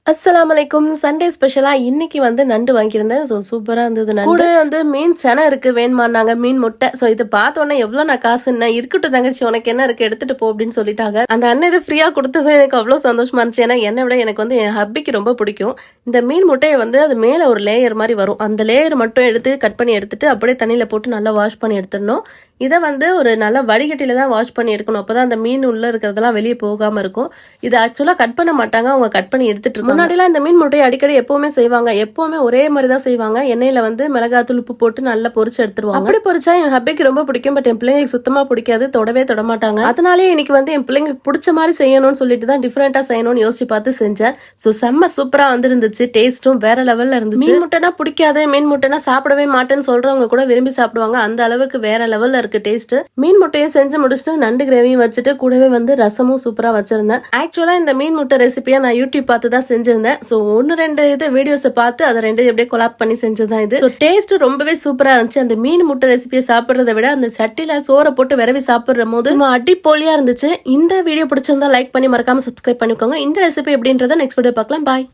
அஸ்ஸலாமலைக்கும். Sunday ஸ்பெஷலா இன்னைக்கு வந்து நண்டு வாங்கியிருந்தேன். ஸோ சூப்பரா இருந்தது. நண்டு கூட வந்து மீன் செனை இருக்கு வேணுமான்னாங்க, மீன் முட்டை. ஸோ இது பார்த்த உடனே எவ்வளோ நான் காசுன்னா, இருக்கட்டும் தங்கச்சி உனக்கு என்ன இருக்கு எடுத்துட்டு போ அப்படின்னு சொல்லிட்டாங்க. அந்த அண்ணன் இது ஃப்ரீயா கொடுத்ததும் எனக்கு அவ்வளோ சந்தோஷமா இருந்துச்சு. ஏன்னா என்னை விட எனக்கு வந்து என் ஹப்பிக்கு ரொம்ப பிடிக்கும். இந்த மீன் முட்டையை வந்து அது மேலே ஒரு லேயர் மாதிரி வரும். அந்த லேயர் மட்டும் எடுத்து கட் பண்ணி எடுத்துட்டு அப்படியே தண்ணியில் போட்டு நல்லா வாஷ் பண்ணி எடுத்துடணும். இதை வந்து ஒரு நல்ல வடிகட்டியில தான் வாஷ் பண்ணி எடுக்கணும். அப்போதான் அந்த மீன் உள்ள இருக்கிறதெல்லாம் வெளியே போகாம இருக்கும். இது ஆக்சுவலா கட் பண்ண மாட்டாங்க, அவங்க கட் பண்ணி எடுத்துட்டு இருக்காங்க. முன்னாடிலாம் இந்த மீன் முட்டையை அடிக்கடி எப்பவுமே செய்வாங்க. எப்பவுமே ஒரே மாதிரி தான் செய்வாங்க. எண்ணெயில வந்து மிளகாத்தூள் உப்பு போட்டு நல்லா பொரிச்சு எடுத்துருவாங்க. அப்படி பொரிச்சா என் ஹப்பிக்கு ரொம்ப பிடிக்கும். பட் என் பிள்ளைங்களுக்கு சுத்தமா பிடிக்காது, தொடவே தொட மாட்டாங்க. அதனாலேயே இன்னைக்கு வந்து என் பிள்ளைங்களுக்கு பிடிச்ச மாதிரி செய்யணும்னு சொல்லிட்டு தான் டிஃப்ரெண்டா செய்யணும்னு யோசிச்சு பார்த்து செஞ்சேன். ஸோ செம்ம சூப்பரா வந்துருந்துச்சு. டேஸ்ட்டும் வேற லெவல்ல இருந்துச்சு. மீன் முட்டைனா பிடிக்காது, மீன் முட்டைனா சாப்பிடவே மாட்டேன்னு சொல்றவங்க கூட விரும்பி சாப்பிடுவாங்க. அந்த அளவுக்கு வேற லெவல்ல இருக்கு டேஸ்ட். மீன் முட்டையும் செஞ்சு முடிச்சுட்டு நண்டு கிரேவியும் வச்சுட்டு கூடவே வந்து ரசமும் சூப்பரா வச்சிருந்தேன். ஆக்சுவலா இந்த மீன் முட்டை ரெசிபியா நான் யூடியூப் பார்த்து தான் செஞ்சிருந்தேன். ஸோ 1-2 இது வீடியோஸை பார்த்து அதை 2 எப்படியே கொலாப் பண்ணி செஞ்சதுதான் இது. ஸோ டேஸ்ட் ரொம்பவே சூப்பரா இருந்துச்சு. அந்த மீன் முட்டை ரெசிபியை சாப்பிட்றத விட அந்த சட்டில சோறை போட்டு விரவி சாப்பிடுற போது அடிப்பொலியா இருந்துச்சு. இந்த வீடியோ பிடிச்சிருந்தா லைக் பண்ணி மறக்காம சப்ஸ்கிரைப் பண்ணிக்கோங்க. இந்த ரெசிபி எப்படின்றத நெக்ஸ்ட் வீடியோ பார்க்கலாம். பாய்.